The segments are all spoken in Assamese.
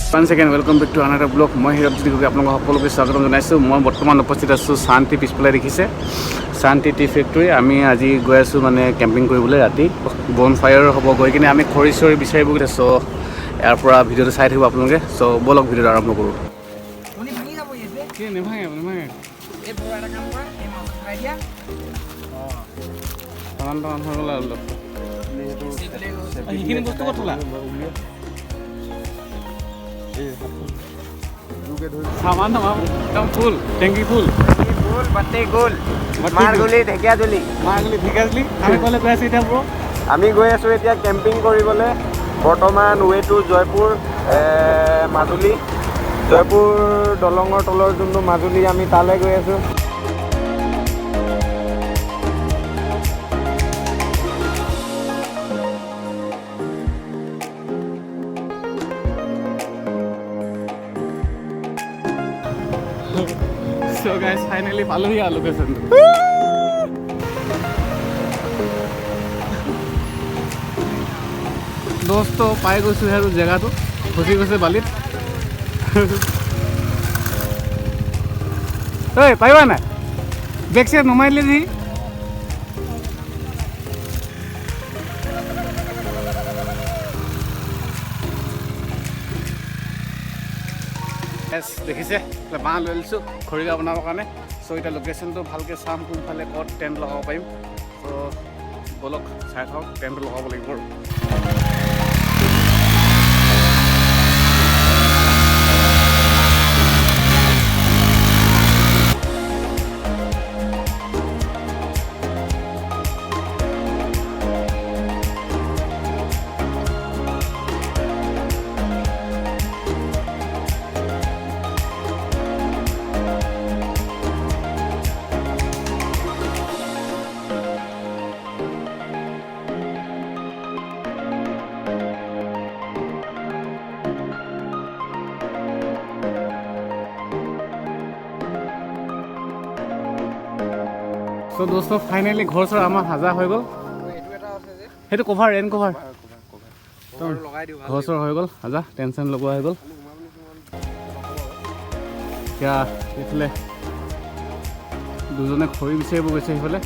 One second, welcome back to another vlog. মই হিৰবজ্যোতি গগৈ আপোনালোকক সকলোকে স্বাগতম জনাইছোঁ। মই বৰ্তমান উপস্থিত আছোঁ শান্তি পিছফালে দেখিছে শান্তি টি ফেক্টৰী। আমি আজি গৈ আছোঁ মানে কেম্পিং কৰিবলৈ ৰাতি বন ফায়াৰ হ'ব গৈ কিনে আমি খৰি চৰি বিচাৰিব গৈছে। চ' ইয়াৰ পৰা ভিডিঅ'টো চাই থাকিব আপোনালোকে। চ' ব'লক ভিডিঅ'টো আৰম্ভ কৰোঁ। সেইখিনি বস্তু ক'ত থলা? सामान एकदम फुल टेंकी फुल बत्ती गोल मारगुली ढेकियाजुली আমি ক'লে গৈ আছোঁ এতিয়া ব্ৰ আমি গৈ আছোঁ এতিয়া কেম্পিং কৰিবলৈ বৰ্তমান ৱে টু জয়পুৰ মাজুলী জয়পুৰ দলঙৰ তলৰ যোনটো মাজুলী আমি তালৈ গৈ আছোঁ So guys, finally পালোহি আৰু লোকেশ্যন দোস্ত পাই গৈছোঁ আৰু জেগাটো ফচি গৈছে বালিত ঐ পাৰিবা নাই বেক চেক নমাৰিলে যি দেখিছে বাঁহ লৈ লৈছোঁ খৰিকা বনাবৰ কাৰণে চ' এতিয়া লোকেশ্যনটো ভালকৈ চাম কোনফালে ক'ত টেণ্ট লগাব পাৰিম চ' ব'লক চাই থাকক টেণ্টটো লগাব লাগিব আৰু চ' দোস্ত ফাইনেলি ঘৰ চৰ আমাৰ সাজা হৈ গ'ল সেইটো কভাৰ ৰেইন কভাৰ ঘৰ চৰ হৈ গ'ল সাজা টেনশ্যন লগোৱা হৈ গ'ল এতিয়া এইফালে দুজনে খৰি বিচাৰিব গৈছে সেইফালে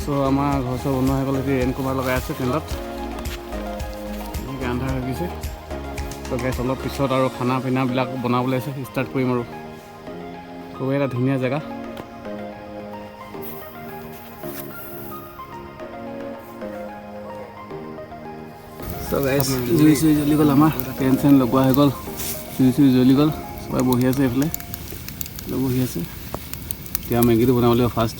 চ' আমাৰ ঘৰ চৰ বনোৱা হৈ গ'ল এতিয়া ৰেইন কভাৰ লগাই আছে টেণ্টত এনেকৈ আন্ধাৰ হৈ গৈছে চ' গেছ অলপ পিছত আৰু খানা পিনাবিলাক বনাবলৈ আছে ষ্টাৰ্ট কৰিম আৰু খুবেই এটা ধুনীয়া জেগা জুই চুই জ্বলি গ'ল আমাৰ টেণ্ট চেণ্ট লগোৱা হৈ গ'ল জুই চুই জ্বলি গ'ল সবাই বহি আছে এইফালে বহি আছে এতিয়া মেগীটো বনাব লাগিব ফাৰ্ষ্ট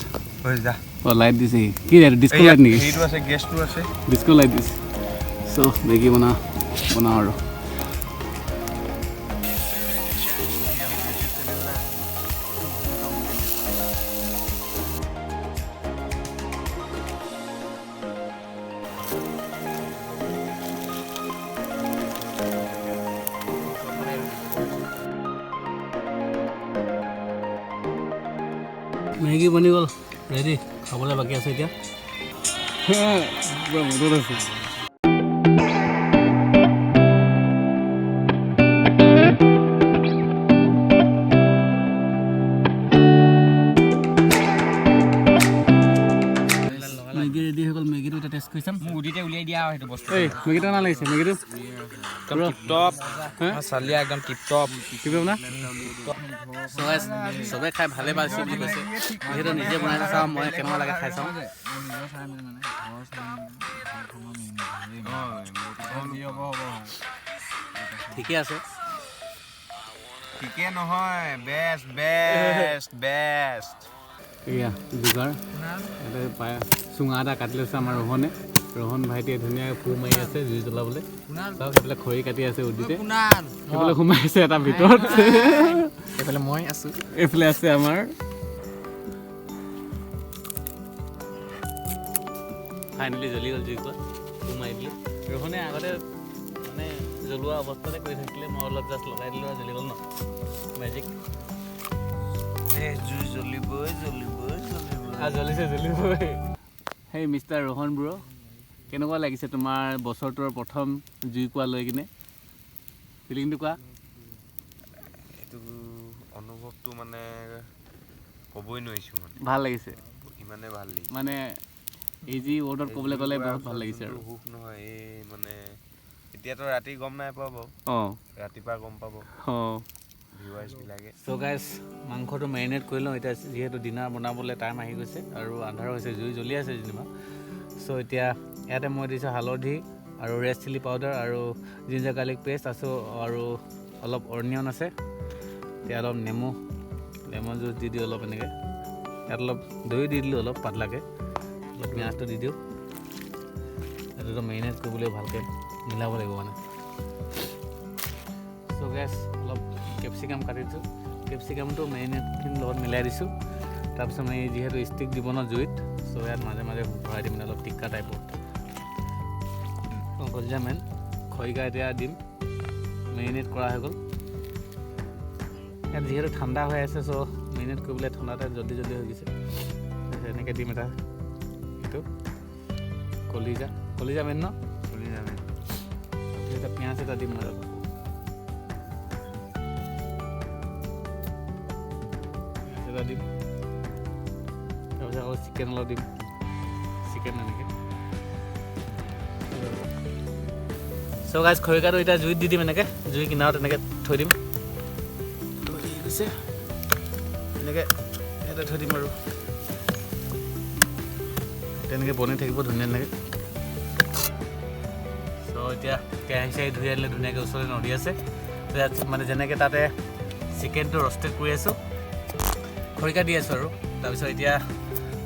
অঁ লাইট দিছে কি লাইট ডিস্কো লাইট নেকি ডিস্কো লাইট দিছে চ' মেগী বনাওঁ আৰু মেগী বনি গ'ল ৰেডি খাবলৈ বাকী আছে এতিয়া পুৰা মদত আছে মেগী ৰেডি হৈ গ'ল মেগীটো এতিয়া টেষ্ট কৰি চাম উদিতে উলিয়াই দিয়া সেইটো বস্তু এই মেগীটো না লাগিছে মেগীটো টিপটপ চালিয়া একদম টিপটপ না চবে খাই ভালে পাইছোঁ বুলি কৈছে যিহেতু নিজে বনাই চাওঁ মই কেনেকুৱা লাগে খাই চাওঁ ঠিকে আছে ঠিকে নহয় বেষ্ট বেষ্ট বেষ্ট এয়া যোগাৰ ইয়াতে পায় চুঙা এটা কাটি লৈছে আমাৰ ৰোহন ভাইটিয়ে ধুনীয়াকৈ ফু মাৰি আছে জুই জ্বলাবলৈ চাওক সেইফালে খৰি কাটি আছে উদিতে সেইফালে সোমাই আছে এটা ভিতৰত এইফালে মই আছোঁ এইফালে আছে আমাৰ ফাইনেলি জ্বলি গ'ল জুই কোৱা ফু মাৰি দিলে ৰোহনে আগতে মানে জ্বলোৱা অৱস্থাতে কৰি থাকিলে মই অলপ জাষ্ট লগাই দিলোঁ আৰু জ্বলি গ'ল ন মেজিক জুই জ্বলিবই জ্বলিছে হেই মিষ্টাৰ ৰোহন ব্ৰ কেনেকুৱা লাগিছে তোমাৰ বছৰটোৰ প্ৰথম জুইকুৰা লৈ কিনে ফিলিংটো কোৱা এইটো অনুভৱটো মানে ক'বই নোৱাৰিছোঁ মানে ভাল লাগিছে ইমানে ভাল লাগিছে মানে ইজি ৱৰ্ডত ক'বলৈ গ'লে বহুত ভাল লাগিছে আৰু সুখ নহয় এই মানে এতিয়াতো ৰাতি গম নাই পোৱা বাৰু অঁ ৰাতিপুৱা গম পাব অঁ ভিউৱাৰ্ছবিলাকে চ' গাইজ মাংসটো মেৰিনেট কৰি লওঁ এতিয়া যিহেতু ডিনাৰ বনাবলৈ টাইম আহি গৈছে আৰু আন্ধাৰ হৈছে জুই জ্বলি আছে যেনিবা চ' এতিয়া ইয়াতে মই দিছোঁ হালধি আৰু ৰেড চিলি পাউডাৰ আৰু জিঞ্জাৰ গাৰ্লিক পেষ্ট আৰু অলপ অনিয়ন আছে এতিয়া অলপ লেমন জুচ দি দিওঁ অলপ এনেকৈ ইয়াত অলপ দৈ দি দিলোঁ অলপ পাতলাকৈ অলপ পিঁয়াজটো দি দিওঁ এইটোতো মেৰিনেট কৰিবলৈ ভালকৈ মিলাব লাগিব মানে চ' গেছ অলপ কেপচিকাম কাটি দিছোঁ কেপচিকামটো মেৰিনেটখিনিৰ লগত মিলাই দিছোঁ তাৰপিছত মই যিহেতু ষ্টিক দিব ন জুইত চ' ইয়াত মাজে মাজে ভৰাই দিম মানে অলপ টিক্কা টাইপৰ কলজা মেন খৰিকা এতিয়া দিম মেৰিনেট কৰা হৈ গ'ল ইয়াত যিহেতু ঠাণ্ডা হৈ আছে চ' মেৰিনেট কৰিবলৈ ঠাণ্ডাতে জলদি হৈ গৈছে এনেকৈ দিম এটা এইটো কলিজা মেন ন চলি যাবে এটা পিঁয়াজ এটা দিম আৰু পিঁয়াজ এটা দিম তাৰপিছত আকৌ চিকেন অলপ দিম চিকেন এনেকৈ চ' গাইজ খৰিকাটো এতিয়া জুইত দি দিম এনেকৈ জুই কিনাৰত এনেকৈ থৈ দিম গৈছে এনেকৈ ইয়াতে থৈ দিম আৰু তেনেকৈ বনাই থাকিব ধুনীয়া এনেকৈ চ' এতিয়া কেৰাহী চাহী ধুই আনিলে ধুনীয়াকৈ ওচৰতে নদী আছে ত' ইয়াত মানে যেনেকৈ তাতে চিকেনটো ৰষ্টেড কৰি আছোঁ খৰিকা দি আছোঁ আৰু তাৰপিছত এতিয়া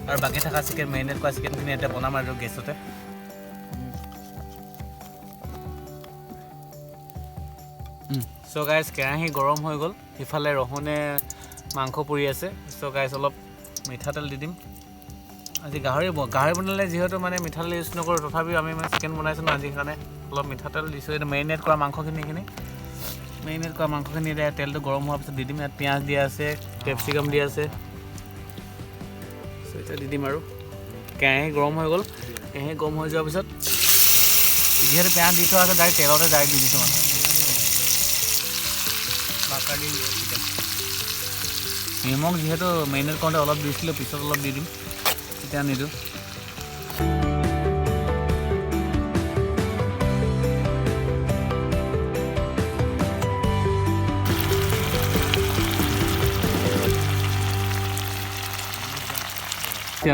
আৰু বাকী থকা চিকেন মেৰিনেট কৰা চিকেনখিনি এতিয়া বনাম আৰু গেছতে চ' গাইজ কেৰাহী গৰম হৈ গ'ল সিফালে ৰহুনে মাংস পুৰি আছে চ' গাইজ অলপ মিঠাতেল দি দিম আজি গাহৰি বনালে যিহেতু মানে মিঠাতেল ইউজ নকৰোঁ তথাপিও আমি মানে চিকেন বনাইছোঁ ন আজি কাৰণে অলপ মিঠাতেল দিছোঁ এইটো মেৰিনেট কৰা মাংসখিনি এতিয়া তেলটো গৰম হোৱাৰ পিছত দি দিম ইয়াত পিঁয়াজ দিয়া আছে কেপচিকাম দিয়া আছে চ' এতিয়া দি দিম আৰু কেৰাহী গৰম হৈ গ'ল কেৰাহী গৰম হৈ যোৱাৰ পিছত যিহেতু পিঁয়াজ দি থোৱা আছে ডাইৰেক্ট তেলতে ডাইৰেক্ট দি দিছোঁ মানে নিমখ যিহেতু মেৰিনেট কৰোঁতে অলপ দিছিলোঁ পিছত অলপ দি দিম এতিয়া নিদিওঁ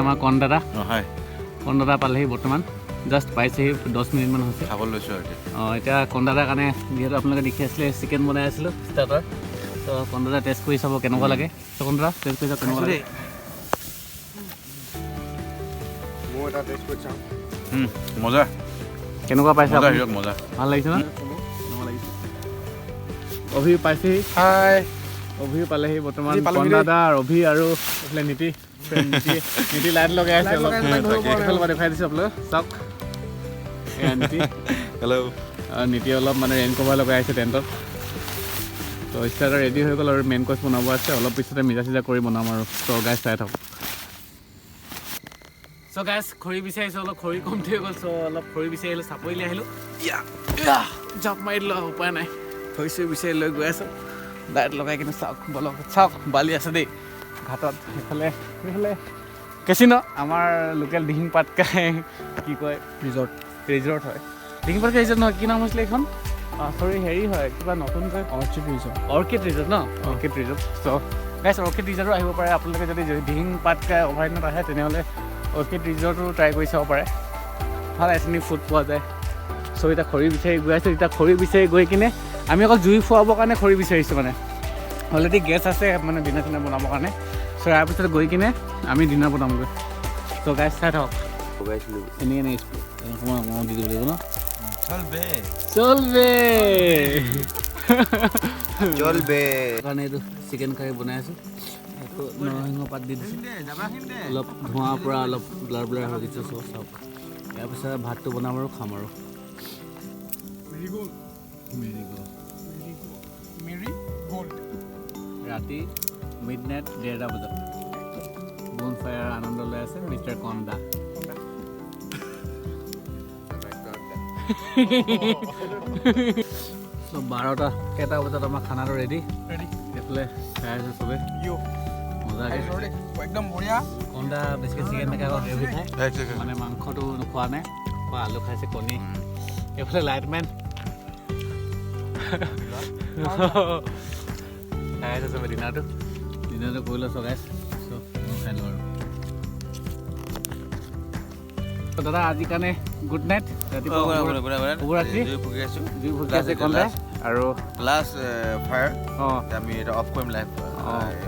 আমাৰ কণদাদা পালেহি বৰ্তমান জাষ্ট পাইছেহি 10 মিনিটমান হৈছে খাব লৈছোঁ আৰু অঁ এতিয়া কণদাদাৰ কাৰণে যিহেতু আপোনালোকে দেখি আছিলে চিকেন বনাই আছিলোঁ ষ্টাৰ্টাৰ ত' কণদাদা টেষ্ট কৰি চাব কেনেকুৱা লাগে ত' কণদাদা টেষ্ট কৰি চাব কেনেকুৱা লাগে মই এটা টেষ্ট কৰি চাওঁ মজা কেনেকুৱা পাইছে মজা ভাল লাগিছে ন কেনেকুৱা লাগিছে অভি পাইছেহি অভিও পালেহি বৰ্তমান কণদাদা অভি আৰু এইফালে নীতি লাইট লগাই আছে অলপ দেখুৱাই দিছোঁ আপোনালোক চাওক এয়া নীতি হেল্ল' নীতি অলপ মানে ৰেইন কভাৰ লগাই আছে টেণ্টত তো ষ্টাৰ্টাৰ ৰেডি হৈ গ'ল আৰু মেইন কৰ্চ বনাব আছে অলপ পিছতে মিজা কৰি বনাম আৰু চ' গাইজ চাই থাকক চ' গাইজ খৰি বিচাৰিছোঁ অলপ খৰি কমটি হৈ গ'ল চ' অলপ খৰি বিচাৰি আহিলোঁ চাপৰিলৈ আহিলোঁ জাপ মাৰি দিলোঁ উপায় নাই খৰি চৰি বিচাৰি লৈ গৈ আছোঁ লাইট লগাই কিনে চাওক বালি আছে দেই ঘাটত সেইফালে কেচিন' আমাৰ লোকেল দিহিং পাটকাই কি কয় ৰিজৰ্ট হয় দিহিং পাটকাই ৰিজৰ্ট নহয় কি নাম হৈছিলে এইখন চৰি হেৰি হয় কিবা নতুনকৈ অৰ্কিড ৰিজৰ্ট ন অৰ্কিড ৰিজৰ্ট চ' গাইজ অৰ্কিড ৰিজৰ্টো আহিব পাৰে আপোনালোকে যদি দিহিং পাটকাই অভয়াৰণ্যত আহে তেনেহ'লে অৰ্কিড ৰিজৰ্টো ট্ৰাই কৰি চাব পাৰে ভাল এথেনিক ফুড পোৱা যায় চ' এতিয়া খৰি বিচাৰি গৈ আছোঁ এতিয়া খৰি বিচাৰি গৈ কিনে আমি অকল জুই ফুৱাবৰ কাৰণে খৰি বিচাৰিছোঁ মানে অলৰেডি গেছ আছে মানে ডিনাৰ চিনাৰ বনাবৰ কাৰণে চ' ইয়াৰ পিছত গৈ কিনে আমি ডিনাৰ বনামগৈ চ' গাইজ চাই থাকক এনেকৈ দি দিব লাগিব ন চলবে কাৰণে এইটো চিকেন কাৰী বনাই আছোঁ নৰসিংহ পাত দি দিছোঁ অলপ ধোঁৱাৰ পৰা অলপ ব্লাৰ হৈ গৈছে চ' চাওক ইয়াৰ পিছত ভাতটো বনাম আৰু খাম আৰু ৰাতি মিডনাইট 1:30 বজাত বন ফায়াৰ আনন্দ লৈ আছে মিষ্টাৰ কন্দা চ' চ' 12টা কেইটা বজাত আমাৰ খানাটো ৰেডি এইফালে খাই আছে চবে মজাকৈ একদম বঢ়িয়া কন্দা বেছিকৈ চিকেন নাখায় আকৌ গ্ৰেভি খায় মানে মাংসটো খোৱা নাই বা আলু খাইছে কণী এইফালে লাইটমেন খাই আছে চবে ডিনাৰটো কৰি লৈছোঁ গাইছ চ' মই খাই লওঁ আৰু দাদা আজিৰ কাৰণে গুড নাইট শুভৰাত্ৰি জুই ফুকি আছে কন্দা আৰু লাষ্ট ফায়াৰ অঁ আমি এটা অফ কৰিম লাইভ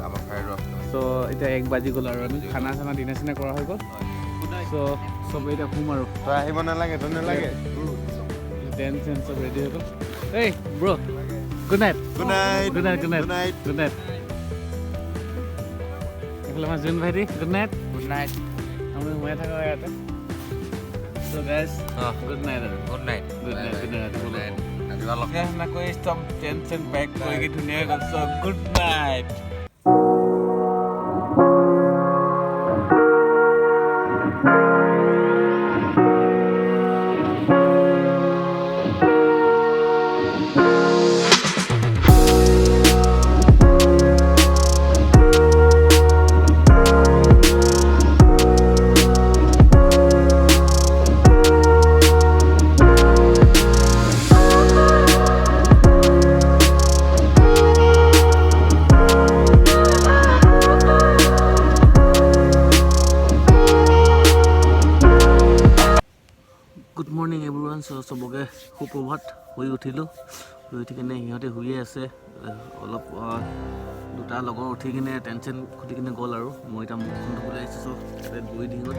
আমাৰ ফায়াৰটো অফ কৰিম চ' এতিয়া 1 বাজি গ'ল আৰু আমি খানা চানা ডিনাৰ চিনাৰ কৰা হৈ গ'ল চ' চবেই এতিয়া শুম আৰু তই আহিব নালাগে ডেন্স চেন্স চব ৰেডি হৈ গ'ল এই bro good night good night good night good night good night এইফালে আমাৰ জুন ভাইটি গুড নাইট আমি সোমাই থাকোঁ ইয়াতে চ' গাইজ গুড নাইট আৰু গুড নাইট ৰাতিপুৱা লগ সেনেকৈ একদম টেনশ্যন বেক কৰি ধুনীয়াকৈ গ'ল so' good night good morning everyone চবকে সুপ্ৰভাত শুই উঠিলোঁ শুই উঠি কিনে সিহঁতে শুয়ে আছে অলপ দুটা লগৰ উঠি কিনে টেনশ্যন খুলি কিনে গ'ল আৰু মই এতিয়া মুখখন ধুবলৈ আহিছোঁ তাতে বহি দি গ'ল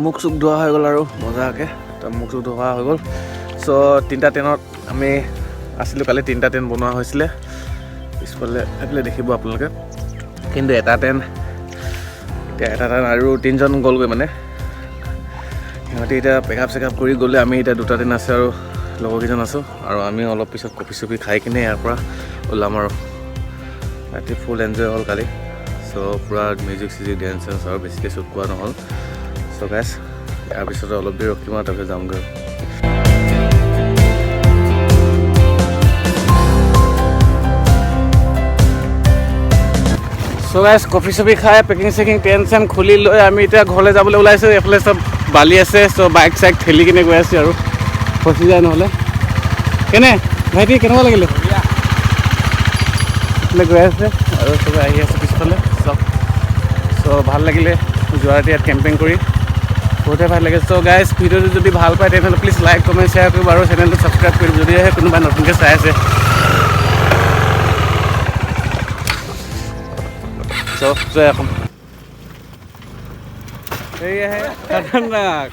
মুখ চুখ ধোৱা হৈ গ'ল আৰু মজাকৈ মুখ চুখ ধোৱা হৈ গ'ল চ' 3টা 10ত আমি আছিলোঁ কালি 3টা 10 বনোৱা হৈছিলে পিছফালে সেইফালে দেখিব আপোনালোকে কিন্তু এটা 10 এতিয়া এটা 10 আৰু 3জন গ'লগৈ মানে সিহঁতে এতিয়া পেকআপ চেকআপ কৰি গ'লে আমি এতিয়া 2টা 10 আছে আৰু লগৰকেইজন আছোঁ আৰু আমি অলপ পিছত কফি চফি খাই কিনে ইয়াৰ পৰা ওলাম আৰু ৰাতি ফুল এনজয় হ'ল কালি চ' পূৰা মিউজিক চিউজিক ডেন্স চেন্স আৰু বেছিকৈ শ্বুট কৰা নহ'ল চ' গাইছ ইয়াৰ পিছতে অলপ দেৰি ৰখিম আৰু তাৰপিছত যামগৈ চ' গাইছ কফি চফি খাই পেকিং চেকিং টেণ্ট চেণ্ট খুলি লৈ আমি এতিয়া ঘৰলৈ যাবলৈ ওলাইছোঁ এইফালে চব বালি আছে চ' বাইক চাইক ঠেলি কিনে গৈ আছোঁ আৰু ফচি যায় নহ'লে কেনে ভাইটি কেনেকুৱা লাগিলে এইফালে গৈ আছে আৰু চবে আহি আছে পিছফালে চব চ' ভাল লাগিলে যোৱা ৰাতি ইয়াত কেম্পিং কৰি বহুতে ভাল লাগে চ' গাইছ ভিডিঅ'টো যদি ভাল পায় তেনেহ'লে প্লিজ লাইক কমেণ্ট শ্বেয়াৰ কৰিব আৰু চেনেলটো ছাবস্ক্ৰাইব কৰিব যদিহে কোনোবাই নতুনকৈ চাই আছে জয় অসম এই আহে খতৰনাক